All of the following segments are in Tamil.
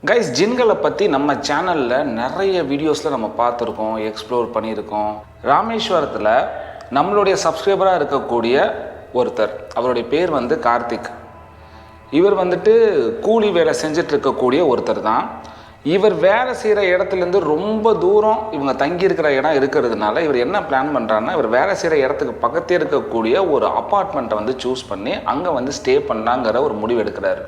கைஸ், ஜின்களை பற்றி நம்ம சேனலில் நிறைய வீடியோஸில் நம்ம பார்த்துருக்கோம், எக்ஸ்ப்ளோர் பண்ணியிருக்கோம். ராமேஸ்வரத்தில் நம்மளுடைய சப்ஸ்கிரைபராக இருக்கக்கூடிய ஒருத்தர், அவருடைய பேர் கார்த்திக். இவர் கூலி வேலை செஞ்சுட்டு இருக்கக்கூடிய ஒருத்தர் தான். இவர் வேலை செய்கிற இடத்துலேருந்து ரொம்ப தூரம் இவங்க தங்கியிருக்கிற இடம் இருக்கிறதுனால இவர் என்ன பிளான் பண்ணுறாருன்னா, இவர் வேலை செய்கிற இடத்துக்கு பக்கத்தே இருக்கக்கூடிய ஒரு அப்பார்ட்மெண்ட்டை சூஸ் பண்ணி அங்கே ஸ்டே பண்ணலாங்கிற ஒரு முடிவு எடுக்கிறாரு.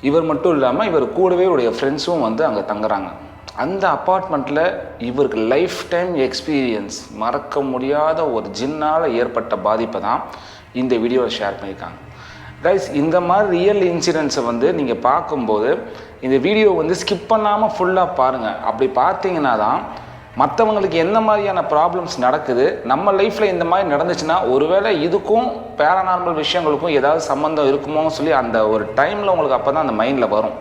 இவர் மட்டும் இல்லாமல் இவர் கூடவே இவருடைய ஃப்ரெண்ட்ஸும் அங்கே தங்குறாங்க. அந்த அப்பார்ட்மெண்ட்டில் இவருக்கு லைஃப் டைம் எக்ஸ்பீரியன்ஸ், மறக்க முடியாத ஒரு ஜின்னால் ஏற்பட்ட பாதிப்பை தான் இந்த வீடியோவில் ஷேர் பண்ணியிருக்காங்க. கைஸ், இந்த மாதிரி ரியல் இன்சிடென்ட்ஸை நீங்கள் பார்க்கும்போது இந்த வீடியோ ஸ்கிப் பண்ணாமல் ஃபுல்லாக பாருங்கள். அப்படி பார்த்தீங்கன்னா தான் மற்றவங்களுக்கு எந்த மாதிரியான ப்ராப்ளம்ஸ் நடக்குது, நம்ம லைஃப்பில் இந்த மாதிரி நடந்துச்சுன்னா ஒருவேளை இதுக்கும் பேரானார்மல் விஷயங்களுக்கும் ஏதாவது சம்மந்தம் இருக்குமோன்னு சொல்லி அந்த ஒரு டைமில் உங்களுக்கு அப்போ தான் அந்த மைண்டில் வரும்.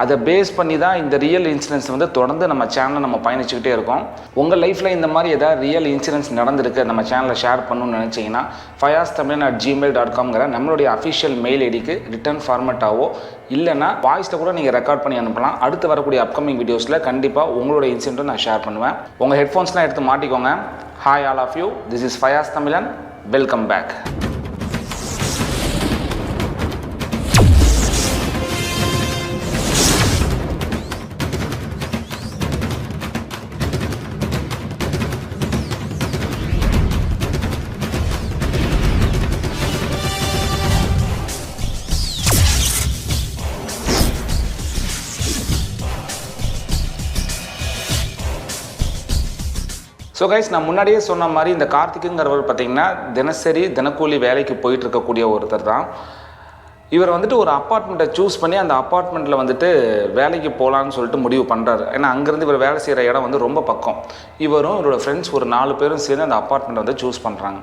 அதை பேஸ் பண்ணி தான் இந்த ரியல் இன்சிடென்ட்ஸ் தொடர்ந்து நம்ம சேனலில் நம்ம பயணிச்சுக்கிட்டே இருக்கோம். உங்கள் லைஃப்பில் இந்த மாதிரி ஏதாவது ரியல் இன்சிடென்ட்ஸ் நடந்திருக்கு நம்ம சேனலில் ஷேர் பண்ணணும்னு நினச்சிங்கன்னா fayaztamilian@gmail.com நம்மளுடைய அஃபிஷியல் மெயில் ஐடிக்கு ரிட்டர்ன் ஃபார்மேட்டாவோ இல்லைனா வாய்ஸில் கூட நீங்கள் ரெக்கார்ட் பண்ணி அனுப்பலாம். அடுத்து வரக்கூடிய அப்கமிங் வீடியோஸில் கண்டிப்பாக உங்களோட இன்சிடென்ட்டை நான் ஷேர் பண்ணுவேன். உங்கள் ஹெட்ஃபோன்ஸ்லாம் எடுத்து மாட்டிக்கோங்க. Hi all of you, this is Fayaz welcome back. So guys, நான் முன்னாடியே சொன்ன மாதிரி இந்த கார்த்திக்குங்கிறவர் பார்த்திங்கன்னா தினக்கூலி வேலைக்கு போயிட்டு இருக்கக்கூடிய ஒருத்தர் தான். இவர் ஒரு அப்பார்ட்மெண்ட்டை சூஸ் பண்ணி அந்த அப்பார்ட்மெண்ட்டில் வேலைக்கு போகலான்னு சொல்லிட்டு முடிவு பண்ணுறாரு. ஏன்னா அங்கேருந்து இவர் வேலை செய்கிற இடம் ரொம்ப பக்கம். இவரும் இவரோட ஃப்ரெண்ட்ஸ் ஒரு 4 பேரும் சேர்ந்து அந்த அப்பார்ட்மெண்ட்டை சூஸ் பண்ணுறாங்க.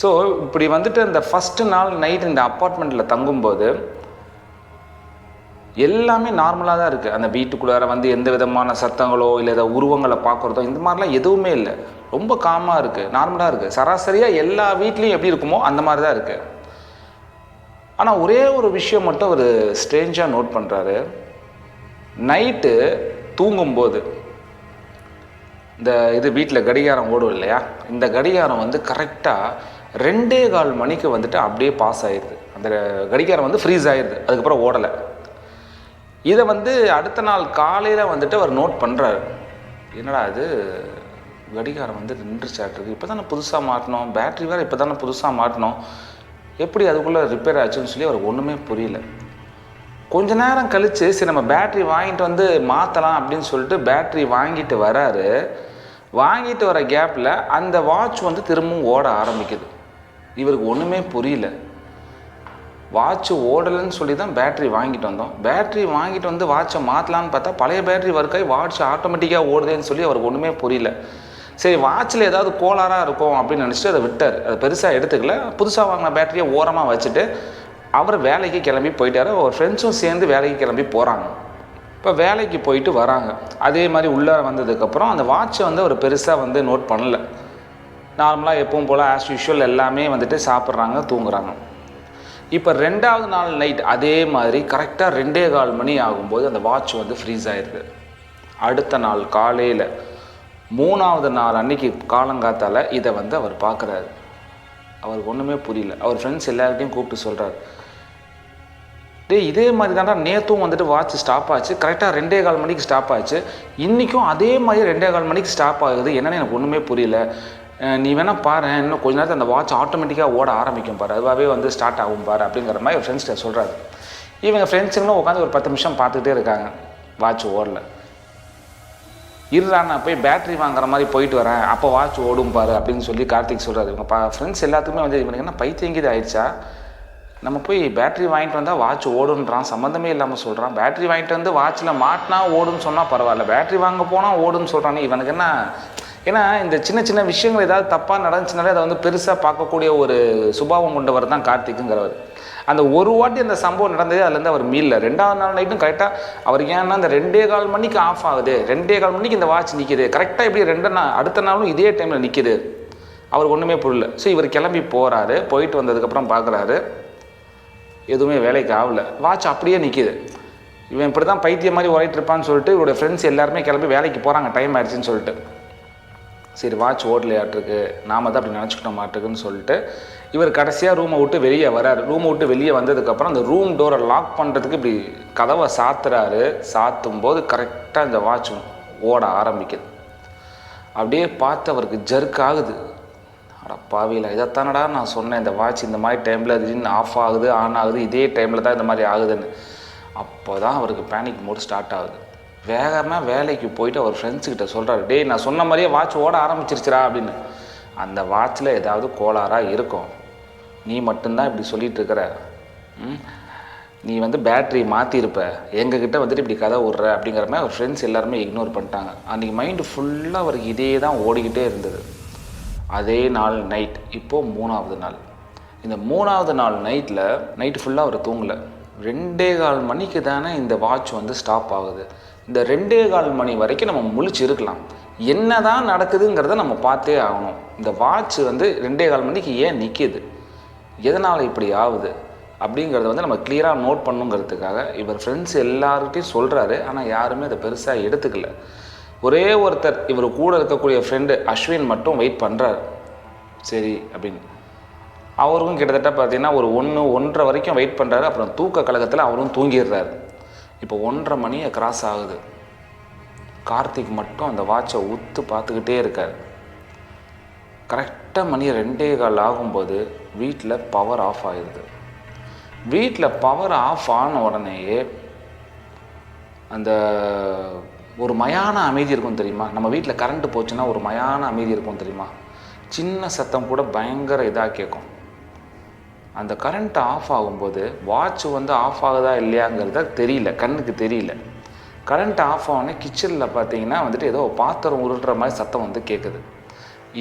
ஸோ இப்படி அந்த ஃபஸ்ட்டு நாள் நைட் இந்த அப்பார்ட்மெண்ட்டில் தங்கும்போது எல்லாமே நார்மலாக தான் இருக்குது. அந்த வீட்டுக்குள்ளார எந்த விதமான சத்தங்களோ இல்லை ஏதாவது உருவங்களை பார்க்குறதோ இந்த மாதிரிலாம் எதுவுமே இல்லை. ரொம்ப காமாக இருக்குது, நார்மலாக இருக்குது. சராசரியாக எல்லா வீட்லேயும் எப்படி இருக்குமோ அந்த மாதிரி தான் இருக்குது. ஆனால் ஒரே ஒரு விஷயம் மட்டும் அவர் ஸ்ட்ரேஞ்சாக நோட் பண்ணுறாரு. நைட்டு தூங்கும்போது இந்த வீட்டில் கடிகாரம் ஓடும் இல்லையா, இந்த கடிகாரம் கரெக்டாக 2:15 மணிக்கு அப்படியே பாஸ் ஆயிடுது. அந்த கடிகாரம் ஃப்ரீஸ் ஆயிடுது, அதுக்கப்புறம் ஓடலை. இதை அடுத்த நாள் காலையில் அவர் நோட் பண்ணுறாரு. என்னடா இது, கடிகாரம் நின்றுச்சாட்டிருக்கு, இப்போ தானே புதுசாக மாட்டினோம், பேட்ரி வேறு இப்போ தானே புதுசாக மாட்டினோம், எப்படி அதுக்குள்ளே ரிப்பேர் ஆச்சுன்னு சொல்லி அவருக்கு ஒன்றுமே புரியல. கொஞ்ச நேரம் கழித்து சரி நம்ம பேட்ரி வாங்கிட்டு மாற்றலாம் அப்படின்னு சொல்லிட்டு பேட்ரி வாங்கிட்டு வராரு. வாங்கிட்டு வர கேப்பில் அந்த வாட்ச் திரும்பவும் ஓட ஆரம்பிக்குது. இவருக்கு ஒன்றுமே புரியல. வாட்ச் ஓடலைன்னு சொல்லி தான் பேட்ரி வாங்கிட்டு வந்தோம். பேட்ரி வாங்கிட்டு வாட்சை மாற்றலான்னு பார்த்தா பழைய பேட்ரி ஒர்க்காகி வாட்ச் ஆட்டோமேட்டிக்காக ஓடுதேன்னு சொல்லி அவருக்கு ஒன்றுமே புரியல. சரி, வாட்சில் ஏதாவது கோளாறாக இருக்கும் அப்படின்னு நினச்சிட்டு அதை விட்டார். அதை பெருசாக எடுத்துக்கல. புதுசாக வாங்கின பேட்டரியை ஓரமாக வச்சுட்டு அவர் வேலைக்கு கிளம்பி போயிட்டார். அவர் ஃப்ரெண்ட்ஸும் சேர்ந்து வேலைக்கு கிளம்பி போகிறாங்க. இப்போ வேலைக்கு போயிட்டு வராங்க. அதே மாதிரி உள்ளே வந்ததுக்கப்புறம் அந்த வாட்சை அவர் பெருசாக நோட் பண்ணலை. நார்மலாக எப்பவும் போல் ஆஸ் யூஷுவல் எல்லாமே சாப்பிட்றாங்க, தூங்குறாங்க. இப்போ 2வது நாள் நைட் அதே மாதிரி கரெக்டாக 2:15 மணி ஆகும்போது அந்த வாட்ச் ஃப்ரீஸ் ஆயிடுது. அடுத்த நாள் காலையில் 3வது நாள் அன்னைக்கு காலங்காத்தால் இதை அவர் பார்க்குறாரு. அவருக்கு ஒன்றுமே புரியல. அவர் ஃப்ரெண்ட்ஸ் எல்லார்கிட்டையும் கூப்பிட்டு சொல்கிறார், இதே மாதிரி தான்டா நேற்றும் வாட்ச் ஸ்டாப் ஆச்சு, கரெக்டாக 2:15 மணிக்கு ஸ்டாப் ஆச்சு, இன்றைக்கும் அதே மாதிரி 2:15 மணிக்கு ஸ்டாப் ஆகுது, என்னென்னு எனக்கு ஒன்றுமே புரியல, நீ வேணால் பாரு, இன்னும் கொஞ்ச நேரத்தில் அந்த வாட்ச் ஆட்டோமேட்டிக்காக ஓட ஆரம்பிக்கும் பாரு, அதுவாகவே ஸ்டார்ட் ஆகும் பாரு அப்படிங்கிற மாதிரி ஒரு ஃப்ரெண்ட்ஸ்கிட்ட சொல்கிறாரு. இவங்க ஃப்ரெண்ட்ஸுங்களும் உட்காந்து ஒரு 10 நிமிஷம் பார்த்துக்கிட்டே இருக்காங்க. வாட்ச் ஓடல. நான் போய் பேட்ரி வாங்குற மாதிரி போயிட்டு வரேன், அப்போ வாட்ச் ஓடும் பாரு அப்படின்னு சொல்லி கார்த்திக் சொல்கிறாரு. இவங்க ஃப்ரெண்ட்ஸ் எல்லாத்துக்குமே இவனுக்கு என்ன பைத்தியங்கிது ஆயிடுச்சா, நம்ம போய் பேட்ரி வாங்கிட்டு வந்தால் வாட்ச் ஓடுன்றான், சம்மந்தமே இல்லாமல் சொல்கிறான், பேட்ரி வாங்கிட்டு வாட்சில் மாட்டினா ஓடுன்னு சொன்னால் பரவாயில்ல, பேட்ரி வாங்க போனால் ஓடுன்னு சொல்கிறானே, இவனுக்கு என்ன. ஏன்னா இந்த சின்ன சின்ன விஷயங்கள் ஏதாவது தப்பாக நடந்துச்சுனாலே அதை பெருசாக பார்க்கக்கூடிய ஒரு சுபாவம் கொண்டவர் தான் கார்த்திக்குங்கிறவர். அந்த ஒரு வாட்டி அந்த சம்பவம் நடந்ததே அதுலேருந்து அவர் மீளல. 2வது நாள் நைட்டும் கரெக்டாக அவருக்கு ஏன்னா அந்த 2:15 மணிக்கு ஆஃப் ஆகுது, 2:15 மணிக்கு இந்த வாட்ச் நிற்கிது, கரெக்டாக இப்படி அடுத்த நாளும் இதே டைமில் நிற்கிது. அவருக்கு ஒன்றுமே புரியல. ஸோ இவர் கிளம்பி போகிறாரு. போயிட்டு வந்ததுக்கப்புறம் பார்க்குறாரு, எதுவுமே வேலைக்கு ஆகலை. வாட்ச் அப்படியே நிற்கிது. இவன் இப்படி தான் பைத்தியம் மாதிரி உரைட்டு இருப்பான்னு சொல்லிட்டு இவருடைய ஃப்ரெண்ட்ஸ் எல்லாருமே கிளம்பி வேலைக்கு போகிறாங்க, டைம் ஆயிடுச்சுன்னு சொல்லிட்டு. சரி வாட்ச் ஓடலையாட்டிருக்கு, நாம தான் அப்படி நினச்சிக்கிட்டோம் மாட்டுக்குன்னு சொல்லிட்டு இவர் கடைசியாக ரூமை விட்டு வெளியே வராரு. ரூமை விட்டு வெளியே வந்ததுக்கப்புறம் அந்த ரூம் டோரை லாக் பண்ணுறதுக்கு இப்படி கதவை சாத்துறாரு. சாத்தும் போது கரெக்டாக இந்த வாட்ச் ஓட ஆரம்பிக்குது. அப்படியே பார்த்து அவருக்கு ஜர்க் ஆகுது. அட பாவியில், இதைத்தானடா நான் சொன்னேன், இந்த வாட்ச் இந்த மாதிரி டைமில் திடீர்னு ஆஃப் ஆகுது ஆன் ஆகுது, இதே டைமில் தான் இந்த மாதிரி ஆகுதுன்னு. அப்போ தான் அவருக்கு பேனிக் மோட் ஸ்டார்ட் ஆகுது. வேகமாக வேலைக்கு போயிட்டு அவர் ஃப்ரெண்ட்ஸுக்கிட்ட சொல்கிறாரு, டேய் நான் சொன்ன மாதிரியே வாட்ச் ஓட ஆரம்பிச்சிருச்சுரா அப்படின்னு. அந்த வாட்சில் ஏதாவது கோளாறாக இருக்கும், நீ மட்டும்தான் இப்படி சொல்லிகிட்டு இருக்கிற, நீ பேட்ரி மாற்றிருப்ப, எங்ககிட்ட இப்படி கதை விட்ற அப்படிங்கிற மாதிரி அவர் ஃப்ரெண்ட்ஸ் எல்லாருமே இக்னோர் பண்ணிட்டாங்க. அன்றைக்கி மைண்டு ஃபுல்லாக அவருக்கு இதே தான் ஓடிக்கிட்டே இருந்தது. அதே நாள் நைட், இப்போது 3வது நாள். இந்த 3வது நாள் நைட்டு ஃபுல்லாக அவர் தூங்கலை. 2:15 மணிக்கு தானே இந்த வாட்ச் ஸ்டாப் ஆகுது. இந்த 2:15 மணி வரைக்கும் நம்ம முழிச்சு இருக்கலாம், என்ன தான் நடக்குதுங்கிறத நம்ம பார்த்தே ஆகணும். இந்த வாட்ச் 2:15 மணிக்கு ஏன் நிற்கிது, எதனால் இப்படி ஆகுது அப்படிங்கிறத நம்ம கிளியராக நோட் பண்ணுங்கிறதுக்காக இவர் ஃப்ரெண்ட்ஸ் எல்லார்கிட்டையும் சொல்கிறாரு. ஆனால் யாருமே அதை பெருசாக எடுத்துக்கல. ஒரே ஒருத்தர் இவர் கூட இருக்கக்கூடிய ஃப்ரெண்டு அஸ்வின் மட்டும் வெயிட் பண்ணுறாரு, சரி அப்படின்னு. அவருக்கும் கிட்டத்தட்ட பார்த்தீங்கன்னா ஒரு 1-1:30 வரைக்கும் வெயிட் பண்ணுறாரு. அப்புறம் தூக்க கழகத்தில் அவரும் தூங்கிடுறாரு. இப்போ 1:30 மணியை கிராஸ் ஆகுது. கார்த்திக் மட்டும் அந்த வாட்சை உத்து பார்த்துக்கிட்டே இருக்கார். கரெக்டாக மணி 2:15 ஆகும்போது வீட்டில் பவர் ஆஃப் ஆகிடுது. வீட்டில் பவர் ஆஃப் ஆன உடனேயே அந்த ஒரு மயான அமைதி இருக்கும் தெரியுமா, நம்ம வீட்டில் கரண்ட்டு போச்சுன்னா ஒரு மயான அமைதி இருக்கும் தெரியுமா, சின்ன சத்தம் கூட பயங்கர இதாக கேட்கும். அந்த கரண்ட் ஆஃப் ஆகும்போது வாட்ச் ஆஃப் ஆகுதா இல்லையாங்கிறத தெரியல, கண்ணுக்கு தெரியல. கரண்ட் ஆஃப் ஆனே கிச்சனில் பார்த்தீங்கன்னா ஏதோ பாத்திரம் உருட்டுற மாதிரி சத்தம் கேட்குது.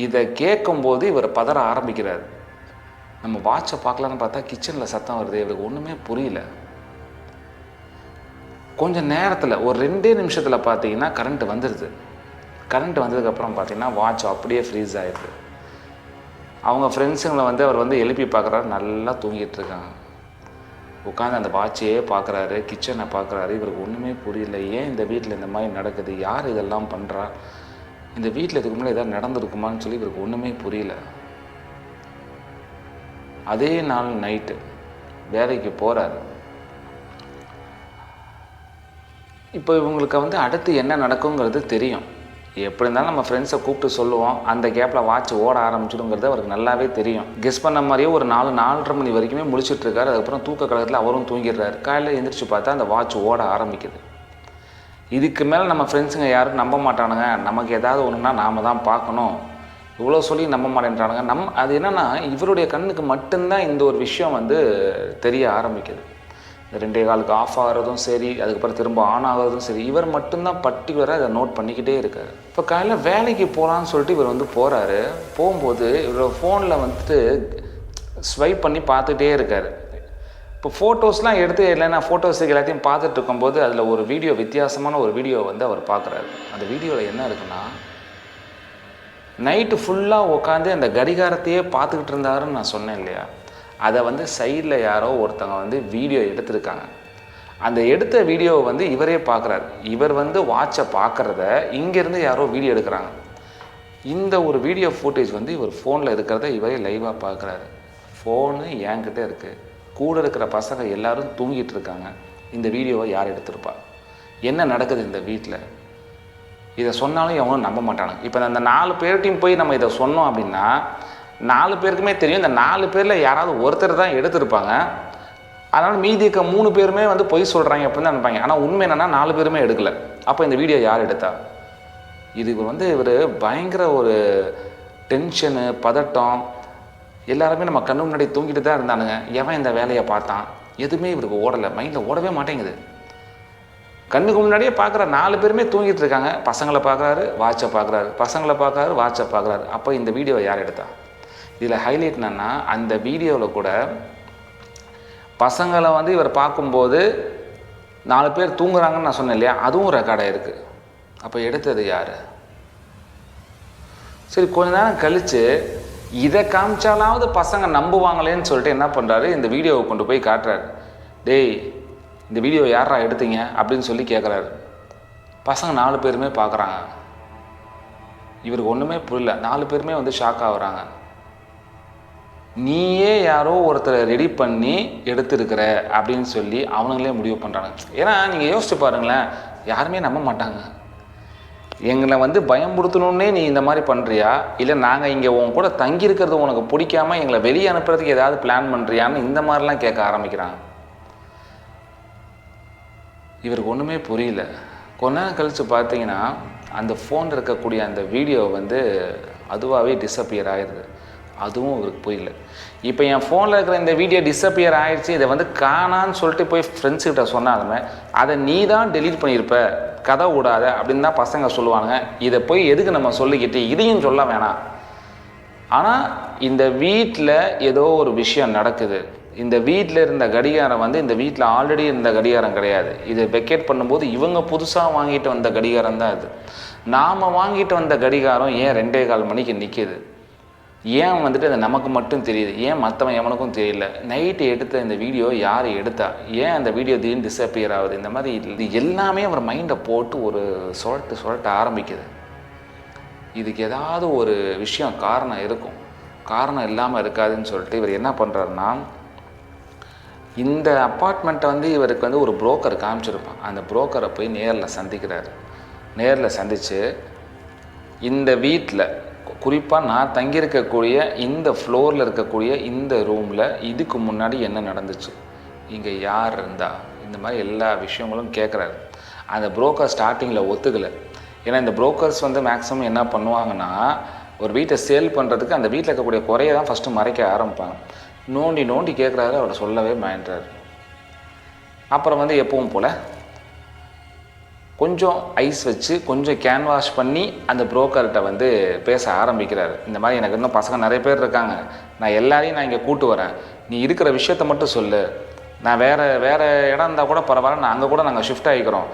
இதை கேட்கும்போது இவர் பதற ஆரம்பிக்கிறார். நம்ம வாட்சை பார்க்கலான்னு பார்த்தா கிச்சனில் சத்தம் வருது, இவருக்கு ஒன்றுமே புரியல. கொஞ்சம் நேரத்தில் ஒரு 2 நிமிஷத்தில் பார்த்தீங்கன்னா கரண்ட் வந்துடுது. கரண்ட் வந்ததுக்கப்புறம் பார்த்தீங்கன்னா வாட்ச் அப்படியே ஃப்ரீஸ் ஆகிடுது. அவங்க ஃப்ரெண்ட்ஸுங்களை அவர் எழுப்பி பார்க்குறாரு, நல்லா தூங்கிட்டு இருக்காங்க. உட்காந்து அந்த வாட்சையே பார்க்குறாரு, கிச்சனை பார்க்குறாரு. இவருக்கு ஒன்றுமே புரியல, ஏன் இந்த வீட்டில் இந்த மாதிரி நடக்குது, யார் இதெல்லாம் பண்ணுறா, இந்த வீட்டில் இதுக்கு முன்னாடி எதாவது நடந்திருக்குமான்னு சொல்லி இவருக்கு ஒன்றுமே புரியல. அதே நாள் நைட்டு வேலைக்கு போகிறாரு. இப்போ இவங்களுக்கு அடுத்து என்ன நடக்குங்கிறது தெரியும். எப்படி இருந்தாலும் நம்ம ஃப்ரெண்ட்ஸை கூப்பிட்டு சொல்லுவோம், அந்த கேப்பில் வாட்ச் ஓட ஆரம்பிச்சிடுங்கிறது அவருக்கு நல்லாவே தெரியும். கெஸ் பண்ண மாதிரியே ஒரு 4-4:30 மணி வரைக்குமே முழிச்சிட்ருக்காரு. அதுக்கப்புறம் தூக்க கழகத்தில் அவரும் தூங்கிடுறாரு. காலையில் எழுந்திரிச்சு பார்த்தா அந்த வாட்ச் ஓட ஆரம்பிக்குது. இதுக்கு மேலே நம்ம ஃப்ரெண்ட்ஸுங்க யாரும் நம்ப மாட்டானுங்க, நமக்கு ஏதாவது ஒன்றுனா நாம் தான் பார்க்கணும், இவ்வளோ சொல்லி நம்ப மாட்டேன்றானுங்க. அது என்னென்னா இவருடைய கண்ணுக்கு மட்டும்தான் இந்த ஒரு விஷயம் தெரிய ஆரம்பிக்குது. 2:15 ஆஃப் ஆகிறதும் சரி, அதுக்கப்புறம் திரும்ப ஆன் ஆகிறதும் சரி, இவர் மட்டும்தான் பர்டிகுலராக இதை நோட் பண்ணிக்கிட்டே இருக்கார். இப்போ காலையில் வேலைக்கு போகலான்னு சொல்லிட்டு இவர் போகிறாரு. போகும்போது இவர் ஃபோனில் ஸ்வைப் பண்ணி பார்த்துட்டே இருக்கார். இப்போ ஃபோட்டோஸ்லாம் எடுத்து இல்லைன்னா ஃபோட்டோஸுக்கு எல்லாத்தையும் பார்த்துட்டு இருக்கும்போது அதில் ஒரு வீடியோ, வித்தியாசமான ஒரு வீடியோ அவர் பார்க்குறாரு. அந்த வீடியோவில் என்ன இருக்குன்னா, நைட்டு ஃபுல்லாக உட்காந்து அந்த கடிகாரத்தையே பார்த்துக்கிட்டு இருந்தாருன்னு நான் சொன்னேன் இல்லையா, அதை சைடில் யாரோ ஒருத்தவங்க வீடியோ எடுத்திருக்காங்க. அந்த எடுத்த வீடியோவை இவரே பார்க்குறாரு. இவர் வாட்சை பார்க்குறத இங்கேருந்து யாரோ வீடியோ எடுக்கிறாங்க. இந்த ஒரு வீடியோ ஃபுட்டேஜ் இவர் ஃபோனில் இருக்கிறத இவரே லைவாக பார்க்குறாரு. ஃபோனு என்கிட்ட இருக்குது, கூட இருக்கிற பசங்க எல்லோரும் தூங்கிட்டு இருக்காங்க, இந்த வீடியோவை யார் எடுத்திருப்பா, என்ன நடக்குது இந்த வீட்டில், இதை சொன்னாலும் எவனும் நம்ப மாட்டானுங்க. இப்போ அந்த 4 பேர்கிட்டையும் போய் நம்ம இதை சொன்னோம் அப்படின்னா 4 பேருக்குமே தெரியும், இந்த 4 பேரில் யாராவது ஒருத்தர் தான் எடுத்திருப்பாங்க. அதனால் மீதி இருக்க 3 பேருமே பொய் சொல்கிறாங்க அப்படின்னு தான் நினைப்பாங்க. ஆனால் உண்மை என்னென்னா 4 பேருமே எடுக்கலை. அப்போ இந்த வீடியோ யார் எடுத்தா? இதுக்கு இவர் பயங்கர ஒரு டென்ஷனு, பதட்டம், எல்லாருமே நம்ம கண்ணு முன்னாடி தூங்கிட்டு தான் இருந்தானுங்க. எவன் இந்த வேலையை பார்த்தான், எதுவுமே இவருக்கு ஓடலை, மைண்டில் ஓடவே மாட்டேங்குது. கண்ணுக்கு முன்னாடியே பார்க்குற 4 பேருமே தூங்கிட்டு இருக்காங்க. பசங்களை பார்க்குறாரு, வாட்சை பார்க்குறாரு, பசங்களை பார்க்குறாரு, வாட்சை பார்க்குறாரு. அப்போ இந்த வீடியோவை யார் எடுத்தா? இதில் ஹைலைட் என்னன்னா, அந்த வீடியோவில் கூட பசங்களை இவர் பார்க்கும்போது 4 பேர் தூங்குறாங்கன்னு நான் சொன்னேன் இல்லையா, அதுவும் ரெக்கார்டாக இருக்குது. அப்போ எடுத்தது யார்? சரி, கொஞ்ச நேரம் கழித்து இதை காமிச்சாலாவது பசங்க நம்புவாங்களேன்னு சொல்லிட்டு என்ன பண்ணுறாரு, இந்த வீடியோவை கொண்டு போய் காட்டுறாரு. டேய், இந்த வீடியோ யாரா எடுத்தீங்க அப்படின்னு சொல்லி கேட்குறாரு. பசங்க 4 பேருமே பார்க்குறாங்க. இவருக்கு ஒன்றுமே புரியல. 4 பேருமே வந்து ஷாக் ஆகுறாங்க. நீயே யாரோ ஒருத்தரை ரெடி பண்ணி எடுத்துருக்கிற அப்படின்னு சொல்லி அவனுங்களே முடிவு பண்ணுறாங்க. ஏன்னா நீங்கள் யோசிச்சு பாருங்களேன், யாருமே நம்ப மாட்டாங்க. எங்களை வந்து பயம்படுத்தணுன்னே நீ இந்த மாதிரி பண்ணுறியா, இல்லை நாங்கள் இங்கே உன் கூட தங்கியிருக்கிறது உனக்கு பிடிக்காம எங்களை வெளியே அனுப்புறதுக்கு ஏதாவது பிளான் பண்ணுறியான்னு இந்த மாதிரிலாம் கேட்க ஆரம்பிக்கிறாங்க. இவருக்கு ஒன்றுமே புரியல. கொஞ்ச நேரம் கழித்து பார்த்தீங்கன்னா அந்த ஃபோனில் இருக்கக்கூடிய அந்த வீடியோ வந்து அதுவாகவே டிஸப்பியர் ஆகிடுது. அதுவும் இவருக்கு புரியல. இப்போ என் ஃபோனில் இருக்கிற இந்த வீடியோ டிஸப்பியர் ஆகிடுச்சு, இதை வந்து காணான்னு சொல்லிட்டு போய் ஃப்ரெண்ட்ஸுக்கிட்ட சொன்னாலுமே அதை நீ தான் டெலீட் பண்ணியிருப்ப, கதை விடாத அப்படின்னு தான் பசங்க சொல்லுவாங்க. இதை போய் எதுக்கு நம்ம சொல்லிக்கிட்டு இதையும் சொல்ல வேணாம். ஆனால் இந்த வீட்டில் ஏதோ ஒரு விஷயம் நடக்குது. இந்த வீட்டில் இருந்த கடிகாரம் வந்து இந்த வீட்டில் ஆல்ரெடி இருந்த கடிகாரம் கிடையாது. இதை வெக்கேட் பண்ணும்போது இவங்க புதுசாக வாங்கிட்டு வந்த கடிகாரம் தான் அது. நாம் வாங்கிட்டு வந்த கடிகாரம் ஏன் 2:15 மணிக்கு நிற்கிது? ஏன் வந்துட்டு அது நமக்கு மட்டும் தெரியுது, ஏன் மற்றவன் எவனுக்கும் தெரியல? நைட்டு எடுத்த இந்த வீடியோ யார் எடுத்தா, ஏன் அந்த வீடியோ திடீர்னு டிஸப்பியர் ஆகுது? இந்த மாதிரி இது எல்லாமே அவர் மைண்டை போட்டு ஒரு சுழட்ட ஆரம்பிக்குது. இதுக்கு ஏதாவது ஒரு விஷயம் காரணம் இருக்கும். காரணம் இல்லாமல் இருக்காதுன்னு சொல்லிட்டு இவர் என்ன பண்ணுறாருன்னா, இந்த அப்பார்ட்மெண்ட்டை வந்து இவருக்கு வந்து ஒரு புரோக்கர் காமிச்சிருப்பான். அந்த புரோக்கரை போய் நேரில் சந்திக்கிறார். நேரில் சந்தித்து இந்த வீட்டில் குறிப்பாக நான் தங்கியிருக்கக்கூடிய இந்த ஃப்ளோரில் இருக்கக்கூடிய இந்த ரூமில் இதுக்கு முன்னாடி என்ன நடந்துச்சு, இங்கே யார் இருந்தா, இந்த மாதிரி எல்லா விஷயங்களும் கேட்குறாரு. அந்த புரோக்கர் ஸ்டார்டிங்கில் ஒத்துக்கலை. ஏன்னா இந்த புரோக்கர்ஸ் வந்து மேக்ஸிமம் என்ன பண்ணுவாங்கன்னா, ஒரு வீட்டை சேல் பண்ணுறதுக்கு அந்த வீட்டில் இருக்கக்கூடிய குறையை தான் ஃபஸ்ட்டு மறைக்க ஆரம்பிப்பாங்க. நோண்டி கேட்குறாரு. அவரை சொல்லவே மாட்டார். அப்புறம் வந்து எப்பவும் போல் கொஞ்சம் ஐஸ் வச்சு கொஞ்சம் கேன்வாஷ் பண்ணி அந்த புரோக்கர்கிட்ட வந்து பேச ஆரம்பிக்கிறாரு. இந்த மாதிரி எனக்கு இன்னும் பசங்க நிறைய பேர் இருக்காங்க, நான் எல்லாரையும் நான் இங்கே கூட்டு வரேன், நீ இருக்கிற விஷயத்த மட்டும் சொல்லு, நான் வேறு இடம் இருந்தால் கூட பரவாயில்ல, நான் அங்கே கூட நாங்கள் ஷிஃப்ட் ஆகிக்கிறோம்,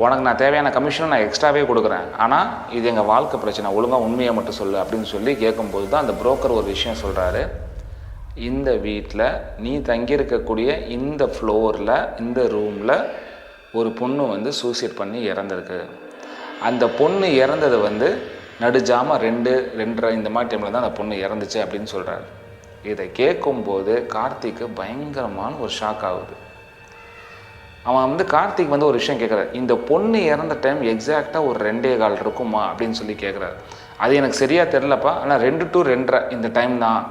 உனக்கு நான் தேவையான கமிஷனை நான் எக்ஸ்ட்ராவே கொடுக்குறேன், ஆனால் இது எங்கள் வாழ்க்கை பிரச்சனை, ஒழுங்காக உண்மையை மட்டும் சொல்லு அப்படின்னு சொல்லி கேட்கும்போது தான் அந்த புரோக்கர் ஒரு விஷயம் சொல்கிறாரு. இந்த வீட்டில் நீ தங்கியிருக்கக்கூடிய இந்த ஃப்ளோரில் இந்த ரூமில் ஒரு பொண்ணு வந்து சூசைட் பண்ணி இறந்துருக்கு. அந்த பொண்ணு இறந்தது வந்து நடுஜாம 2:30 இந்த மாதிரி டைமில் தான் அந்த பொண்ணு இறந்துச்சு அப்படின்னு சொல்கிறாரு. இதை கேட்கும்போது கார்த்திக்கு பயங்கரமான ஒரு ஷாக் ஆகுது. அவன் வந்து கார்த்திக் வந்து ஒரு விஷயம் கேட்குறாரு, இந்த பொண்ணு இறந்த டைம் எக்ஸாக்டாக ஒரு 2:15 இருக்குமா அப்படின்னு சொல்லி கேட்குறாரு. அது எனக்கு சரியாக தெரிலப்பா, ஆனால் 2 to 2:30 இந்த டைம் தான்,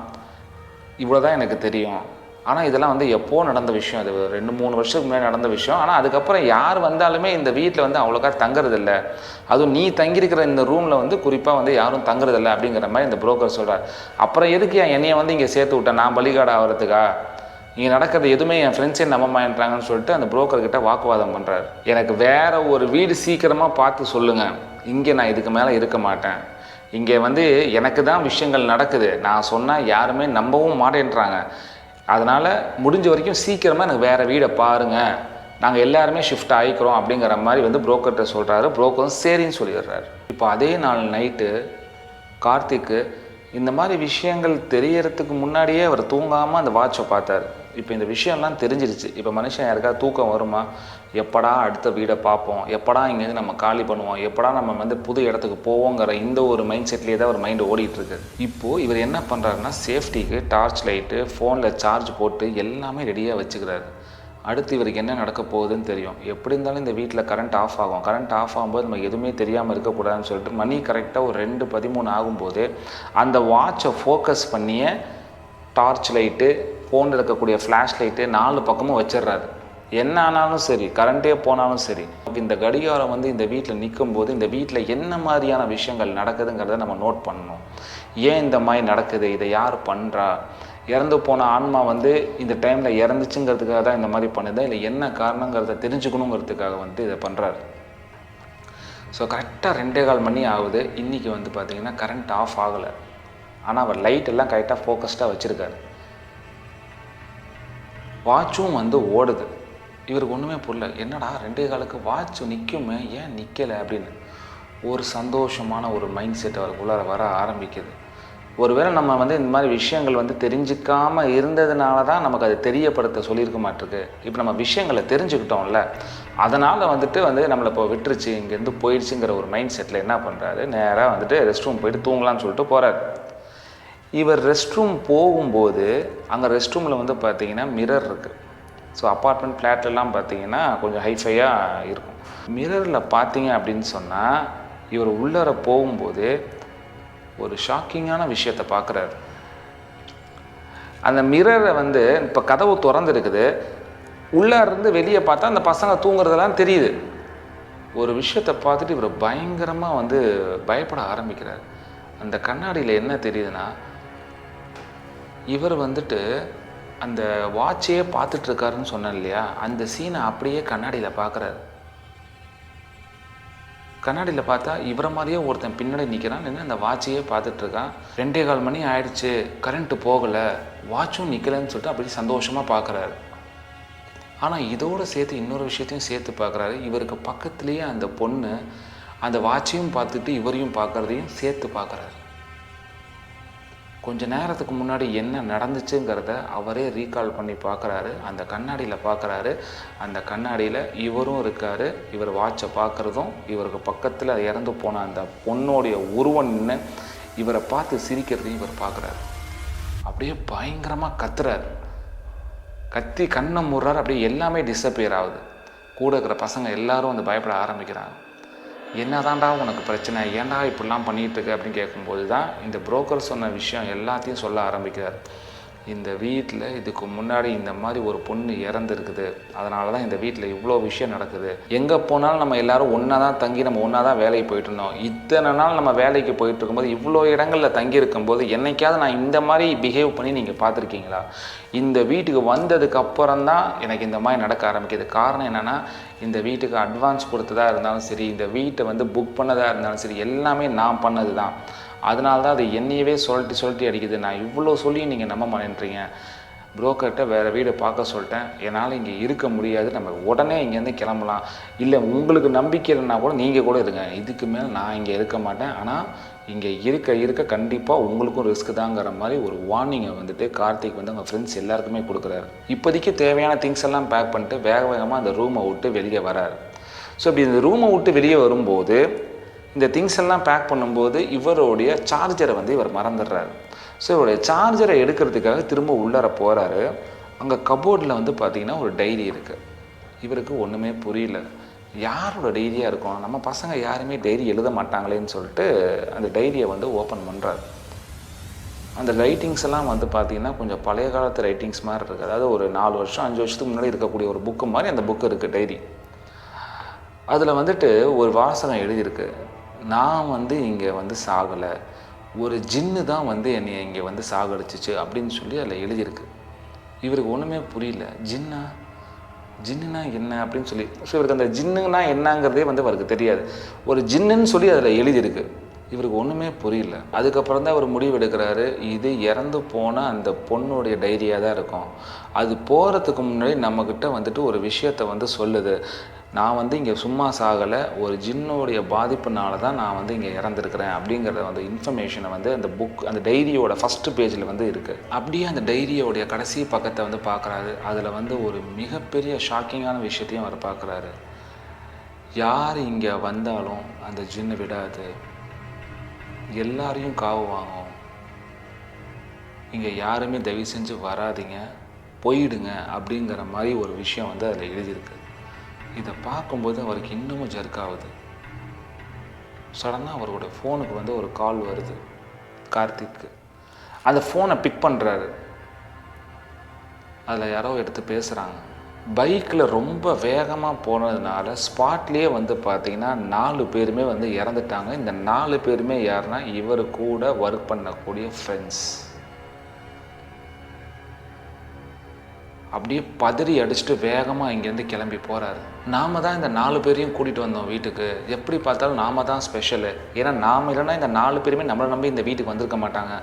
இவ்வளோ தான் எனக்கு தெரியும். ஆனால் இதெல்லாம் வந்து எப்போ நடந்த விஷயம், அது 2-3 வருஷத்துக்கு முன்னாடி நடந்த விஷயம். ஆனால் அதுக்கப்புறம் யார் வந்தாலுமே இந்த வீட்டில் வந்து அவ்வளோக்கா தங்குறதில்ல, அதுவும் நீ தங்கியிருக்கிற இந்த ரூமில் வந்து குறிப்பாக வந்து யாரும் தங்குறதில்லை அப்படிங்கிற மாதிரி இந்த புரோக்கர் சொல்கிறார். அப்புறம் எதுக்கு என்னையை வந்து இங்கே சேர்த்து விட்டேன், நான் பலிகாடு ஆகிறதுக்கா, இங்கே நடக்கிறது எதுவுமே என் ஃப்ரெண்ட்ஸே நம்ப மாட்டேறாங்கன்னு சொல்லிட்டு அந்த புரோக்கர்கிட்ட வாக்குவாதம் பண்ணுறாரு. எனக்கு வேறு ஒரு வீடு சீக்கிரமாக பார்த்து சொல்லுங்கள், இங்கே நான் இதுக்கு மேலே இருக்க மாட்டேன், இங்கே வந்து எனக்கு தான் விஷயங்கள் நடக்குது, நான் சொன்னால் யாருமே நம்பவும் மாட்டேன்றாங்க, அதனால் முடிஞ்ச வரைக்கும் சீக்கிரமாக எனக்கு வேறு வீடை பாருங்கள், நாங்கள் எல்லாருமே ஷிஃப்ட் ஆகிக்கிறோம் அப்படிங்கிற மாதிரி வந்து புரோக்கர்கிட்ட சொல்கிறாரு. புரோக்கரும் சரின்னு சொல்லிடுறாரு. இப்போ அதே நாள் நைட்டு கார்த்திக்கு இந்த மாதிரி விஷயங்கள் தெரியறதுக்கு முன்னாடியே அவர் தூங்காமல் அந்த வாட்சை பார்த்தார். இப்போ இந்த விஷயம்லாம் தெரிஞ்சிருச்சு. இப்போ மனுஷன் யாருக்காவது தூக்கம் வருமா, எப்படா அடுத்த வீடை பார்ப்போம், எப்படா இங்கேருந்து நம்ம காலி பண்ணுவோம், எப்படா நம்ம வந்து புது இடத்துக்கு போவோங்கிற இந்த ஒரு மைண்ட் செட்லேயே தான் ஒரு மைண்டு ஓடிட்டுருக்கு. இப்போது இவர் என்ன பண்ணுறாருன்னா, சேஃப்டிக்கு டார்ச் லைட்டு, ஃபோனில் சார்ஜ் போட்டு எல்லாமே ரெடியாக வச்சுக்கிறாரு. அடுத்து இவருக்கு என்ன நடக்க போகுதுன்னு தெரியும். எப்படி இருந்தாலும் இந்த வீட்டில் கரண்ட் ஆஃப் ஆகும். கரண்ட் ஆஃப் ஆகும்போது நம்ம எதுவுமே தெரியாமல் இருக்கக்கூடாதுன்னு சொல்லிட்டு மணி கரெக்டாக ஒரு 2:13 ஆகும்போது அந்த வாட்சை ஃபோக்கஸ் பண்ணிய டார்ச் லைட்டு, ஃபோனில் இருக்கக்கூடிய ஃப்ளாஷ் லைட்டு 4 பக்கமும் வச்சிடுறாரு. என்ன ஆனாலும் சரி, கரண்ட்டே போனாலும் சரி, இந்த கடிகாரம் வந்து இந்த வீட்டில் நிற்கும்போது இந்த வீட்டில் என்ன மாதிரியான விஷயங்கள் நடக்குதுங்கிறத நம்ம நோட் பண்ணணும். ஏன் இந்த மாதிரி நடக்குது, இதை யார் பண்ணுறா, இறந்து போன ஆன்மா வந்து இந்த டைமில் இறந்துச்சுங்கிறதுக்காக தான் இந்த மாதிரி பண்ணுதா, இல்லை என்ன காரணங்கிறத தெரிஞ்சுக்கணுங்கிறதுக்காக வந்து இதை பண்ணுறாரு. ஸோ கரெக்டாக 2:15 மணி ஆகுது. இன்றைக்கி வந்து பார்த்திங்கன்னா கரண்ட் ஆஃப் ஆகலை, ஆனால் அவர் லைட் எல்லாம் கரெக்டாக ஃபோக்கஸ்டாக வச்சுருக்காரு. வாட்சும் வந்து ஓடுது. இவருக்கு ஒன்றுமே புரியல, என்னடா 2:15க்கு வாட்ச் நிற்குமே, ஏன் நிற்கலை அப்படின்னு ஒரு சந்தோஷமான ஒரு மைண்ட் செட் அவருக்குள்ளார வர ஆரம்பிக்குது. ஒருவேளை நம்ம வந்து இந்த மாதிரி விஷயங்கள் வந்து தெரிஞ்சுக்காமல் இருந்ததுனால தான் நமக்கு அது தெரியப்படுத்த சொல்லியிருக்க மாட்டிருக்கு. இப்போ நம்ம விஷயங்களை தெரிஞ்சுக்கிட்டோம்ல, அதனால் வந்துட்டு நம்மளை இப்போ விட்டுருச்சு, இங்கேருந்து போயிடுச்சுங்கிற ஒரு மைண்ட் செட்டில் என்ன பண்ணுறாரு, நேராக வந்துட்டு ரெஸ்ட் ரூம் போயிட்டு தூங்கலான்னு சொல்லிட்டு போகிறார். இவர் ரெஸ்ட் ரூம் போகும்போது அங்கே ரெஸ்ட் ரூமில் வந்து பார்த்திங்கன்னா மிரர் இருக்குது. ஸோ அப்பார்ட்மெண்ட் ஃப்ளாட்லலாம் பார்த்திங்கன்னா கொஞ்சம் ஹைஃபையாக இருக்கும். மிரரில் பார்த்தீங்க அப்படின்னு சொன்னால் இவர் உள்ளார போகும்போது ஒரு ஷாக்கிங்கான விஷயத்தை பார்க்குறாரு. அந்த மிரரை வந்து இப்போ கதவு திறந்துருக்குது, உள்ளாருந்து வெளியே பார்த்தா அந்த பசங்க தூங்குறதெல்லாம் தெரியுது. ஒரு விஷயத்தை பார்த்துட்டு இவர் பயங்கரமாக வந்து பயப்பட ஆரம்பிக்கிறார். அந்த கண்ணாடியில் என்ன தெரியுதுன்னா, இவர் வந்துட்டு அந்த வாட்சையே பார்த்துட்ருக்காருன்னு சொன்னேன் இல்லையா, அந்த சீனை அப்படியே கண்ணாடியில் பார்க்குறாரு. கண்ணாடியில் பார்த்தா இவரை மாதிரியே ஒருத்தன் பின்னாடி நிற்கிறான், நின்று அந்த வாட்சையே பார்த்துட்ருக்கான். 2:15 மணி ஆயிடுச்சு, கரண்ட்டு போகலை, வாட்சும் நிற்கலைன்னு சொல்லிட்டு அப்படி சந்தோஷமாக பார்க்குறாரு. ஆனால் இதோடு சேர்த்து இன்னொரு விஷயத்தையும் சேர்த்து பார்க்குறாரு. இவருக்கு பக்கத்துலேயே அந்த பொண்ணு அந்த வாட்சையும் பார்த்துட்டு இவரையும் பார்க்குறதையும் சேர்த்து பார்க்குறாரு. கொஞ்ச நேரத்துக்கு முன்னாடி என்ன நடந்துச்சுங்கிறத அவரே ரீகால் பண்ணி பார்க்குறாரு. அந்த கண்ணாடியில் பார்க்குறாரு. அந்த கண்ணாடியில் இவரும் இருக்கார். இவர் வாட்சை பார்க்குறதும், இவருக்கு பக்கத்தில் இறந்து போன அந்த பொண்ணோடைய உருவம் நின்று இவரை பார்த்து சிரிக்கிறதையும் இவர் பார்க்குறாரு. அப்படியே பயங்கரமாக கத்துறாரு. கத்தி கண்ணை மூடுறாரு. அப்படியே எல்லாமே டிஸப்பியர் ஆகுது. கூட இருக்கிற பசங்க எல்லாரும் வந்து பயப்பட ஆரம்பிக்கிறாங்க. என்னதான்டா உனக்கு பிரச்சனை, ஏன்டா இப்படிலாம் பண்ணிகிட்டு இருக்கு அப்படின்னு கேட்கும்போது தான் இந்த புரோக்கர் சொன்ன விஷயம் எல்லாத்தையும் சொல்ல ஆரம்பிக்கிறார். இந்த வீட்டில் இதுக்கு முன்னாடி இந்த மாதிரி ஒரு பொண்ணு இறந்துருக்குது, அதனால தான் இந்த வீட்டில் இவ்வளோ விஷயம் நடக்குது. எங்கே போனாலும் நம்ம எல்லோரும் ஒன்றா தான் தங்கி நம்ம ஒன்றா தான் வேலைக்கு போயிட்டு இருந்தோம். இத்தனை நாள் நம்ம வேலைக்கு போயிட்டு இருக்கும்போது இவ்வளோ இடங்களில் தங்கி இருக்கும்போது என்னைக்காவது நான் இந்த மாதிரி பிஹேவ் பண்ணி நீங்கள் பார்த்துருக்கீங்களா? இந்த வீட்டுக்கு வந்ததுக்கு அப்புறம் தான் எனக்கு இந்த மாதிரி நடக்க ஆரம்பிக்குது. காரணம் என்னென்னா, இந்த வீட்டுக்கு அட்வான்ஸ் கொடுத்ததாக இருந்தாலும் சரி, இந்த வீட்டை வந்து புக் பண்ணதாக இருந்தாலும் சரி, எல்லாமே நான் பண்ணது தான். அதனால தான் அது என்னையவே சொல்லிட்டு அடிக்குது. நான் இவ்வளோ சொல்லி நீங்கள் நம்ப மாட்டேன்றீங்க. புரோக்கர்கிட்ட வேறு வீடு பார்க்க சொல்லிட்டேன், என்னால் இங்கே இருக்க முடியாது, நம்ம உடனே இங்கேருந்து கிளம்பலாம். இல்லை உங்களுக்கு நம்பிக்கை இல்லைன்னா கூட நீங்கள் கூட இருங்க, இதுக்கு மேலே நான் இங்கே இருக்க மாட்டேன். ஆனால் இங்கே இருக்க கண்டிப்பாக உங்களுக்கும் ரிஸ்க் தாங்கிற மாதிரி ஒரு வார்னிங்கை வந்துட்டு கார்த்திக் வந்து அவங்க ஃப்ரெண்ட்ஸ் எல்லாருக்குமே கொடுக்குறாரு. இப்போதைக்கு தேவையான திங்ஸ் எல்லாம் பேக் பண்ணிட்டு வேகமாக அந்த ரூமை விட்டு வெளியே வராரு. ஸோ இப்படி இந்த ரூமை விட்டு வெளியே வரும்போது இந்த திங்ஸ் எல்லாம் பேக் பண்ணும்போது இவருடைய சார்ஜரை வந்து இவர் மறந்துடுறாரு. ஸோ இவருடைய சார்ஜரை எடுக்கிறதுக்காக திரும்ப உள்ளார போகிறாரு. அங்கே கபோர்டில் வந்து பார்த்திங்கன்னா ஒரு டைரி இருக்குது. இவருக்கு ஒன்றுமே புரியல, யாரோட டைரியாக இருக்கும், நம்ம பசங்க யாருமே டைரி எழுத மாட்டாங்களேன்னு சொல்லிட்டு அந்த டைரியை வந்து ஓப்பன் பண்ணுறாரு. அந்த ரைட்டிங்ஸ் எல்லாம் வந்து பார்த்திங்கன்னா கொஞ்சம் பழைய காலத்து ரைட்டிங்ஸ் மாதிரி இருக்குது. அதாவது ஒரு 4 வருஷம் 5 வருஷத்துக்கு முன்னாடி இருக்கக்கூடிய ஒரு புக்கு மாதிரி அந்த புக்கு இருக்குது, டைரி. அதில் வந்துட்டு ஒரு வாசகம் எழுதியிருக்கு, நான் வந்து இங்கே வந்து சாகலை, ஒரு ஜின்னு தான் வந்து என்னை இங்கே வந்து சாகடிச்சிச்சு அப்படின்னு சொல்லி அதில் எழுதியிருக்கு. இவருக்கு ஒன்றுமே புரியல, ஜின்னுனா என்ன அப்படின்னு சொல்லி. ஸோ இவருக்கு அந்த ஜின்னுனா என்னங்கிறதே வந்து அவருக்கு தெரியாது. ஒரு ஜின்னுன்னு சொல்லி அதில் எழுதியிருக்கு. இவருக்கு ஒன்றுமே புரியல. அதுக்கப்புறம் தான் அவர் முடிவு எடுக்கிறாரு, இது இறந்து போன அந்த பொண்ணுடைய டைரியாக தான் இருக்கும். அது போகிறதுக்கு முன்னாடி நம்மக்கிட்ட வந்துட்டு ஒரு விஷயத்தை வந்து சொல்லுது, நான் வந்து இங்கே சும்மா சாகலை, ஒரு ஜின்னோடைய பாதிப்புனால தான் நான் வந்து இங்கே இறந்துருக்கிறேன் அப்படிங்கிறத வந்து இன்ஃபர்மேஷனை வந்து அந்த புக் அந்த டைரியோட ஃபஸ்ட்டு பேஜில் வந்து இருக்குது. அப்படியே அந்த டைரியோடைய கடைசி பக்கத்தை வந்து பார்க்குறாரு. அதில் வந்து ஒரு மிகப்பெரிய ஷாக்கிங்கான விஷயத்தையும் அவர் பார்க்குறாரு. யார் இங்கே வந்தாலும் அந்த ஜின்னு விடாது, எல்லாரையும் காவு வாங்கும், இங்கே யாருமே தயவு செஞ்சு வராதிங்க, போயிடுங்க அப்படிங்கிற மாதிரி ஒரு விஷயம் வந்து அதில் எழுதியிருக்கு. இதை பார்க்கும்போது அவருக்கு இன்னமும் ஜர்க்காகுது. சடனாக அவரோட ஃபோனுக்கு வந்து ஒரு கால் வருது கார்த்திக்கு. அந்த ஃபோனை பிக் பண்ணுறாரு. அதில் யாரோ எடுத்து பேசுகிறாங்க. பைக்கில் ரொம்ப வேகமாக போனதுனால ஸ்பாட்லேயே வந்து பார்த்திங்கன்னா 4 பேருமே வந்து இறந்துட்டாங்க. இந்த 4 பேருமே யாருன்னா இவர் கூட ஒர்க் பண்ணக்கூடிய ஃப்ரெண்ட்ஸ். அப்படியே பதறி அடிச்சுட்டு வேகமாக இங்கேருந்து கிளம்பி போகிறாரு. நாம் தான் இந்த 4 பேரையும் கூட்டிகிட்டு வந்தோம் வீட்டுக்கு, எப்படி பார்த்தாலும் நாம் தான் ஸ்பெஷலு. ஏன்னா நாம் இல்லைன்னா இந்த 4 பேருமே நம்மளை நம்பி இந்த வீட்டுக்கு வந்திருக்க மாட்டாங்க.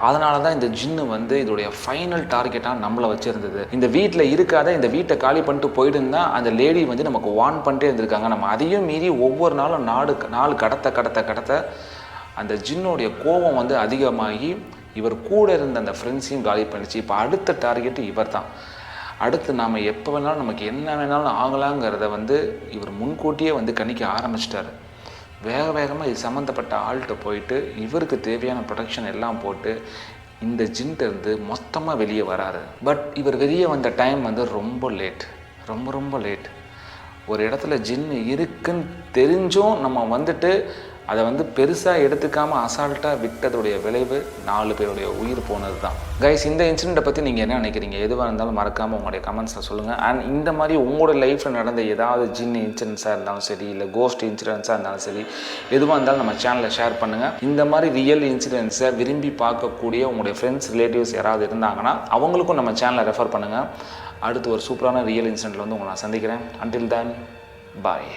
அதனால தான் இந்த ஜின்னு வந்து இதோடைய ஃபைனல் டார்கெட்டாக நம்மளை வச்சுருந்தது. இந்த வீட்டில் இருக்காத, இந்த வீட்டை காலி பண்ணிட்டு போயிடுந்தா அந்த லேடி வந்து நமக்கு வார்ன் பண்ணிட்டே இருந்திருக்காங்க. நம்ம அதையும் மீறி ஒவ்வொரு நாளும் நாள் கடத்த அந்த ஜின்னோடைய கோபம் வந்து அதிகமாகி இவர் கூட இருந்த அந்த ஃப்ரெண்ட்ஸையும் காலி பண்ணிச்சு. இப்போ அடுத்த டார்கெட்டு இவர் தான். அடுத்து நாம் எப்போ வேணாலும் நமக்கு என்ன வேணாலும் ஆகலாங்கிறத வந்து இவர் முன்கூட்டியே வந்து கணிக்க ஆரம்பிச்சிட்டாரு. வேகமாக இது சம்மந்தப்பட்ட ஆள்கிட்ட போயிட்டு இவருக்கு தேவையான ப்ரொடெக்ஷன் எல்லாம் போட்டு இந்த ஜின்ட்டு மொத்தமாக வெளியே வராரு. பட் இவர் வெளியே வந்த டைம் வந்து ரொம்ப லேட், ரொம்ப லேட். ஒரு இடத்துல ஜின்னு இருக்குன்னு தெரிஞ்சும் நம்ம வந்துட்டு அதை வந்து பெருசாக எடுத்துக்காமல் அசால்ட்டாக விட்டதுடைய விளைவு 4 பேருடைய உயிர் போனது தான். கைஸ், இந்த இன்சிடெண்ட்டை பற்றி நீங்கள் என்ன நினைக்கிறீங்க? எதுவாக இருந்தாலும் மறக்காமல் உங்களுடைய கமெண்ட்ஸில் சொல்லுங்கள். அண்ட் இந்த மாதிரி உங்களோட லைஃப்பில் நடந்த ஏதாவது ஜின் இன்சிடென்ட்ஸாக இருந்தாலும் சரி, இல்லை கோஸ்ட் இன்சிடென்ட்ஸாக இருந்தாலும் சரி, எதுவாக இருந்தாலும் நம்ம சேனலில் ஷேர் பண்ணுங்கள். இந்த மாதிரி ரியல் இன்சிடென்ட்ஸை விரும்பி பார்க்கக்கூடிய உங்களுடைய ஃப்ரெண்ட்ஸ், ரிலேட்டிவ்ஸ் யாராவது இருந்தாங்கன்னா அவங்களுக்கும் நம்ம சேனலை ரெஃபர் பண்ணுங்கள். அடுத்து ஒரு சூப்பரான ரியல் இன்சிடென்ட்டில் வந்து உங்களை நான் சந்திக்கிறேன். அன்டில் தென், பாய்.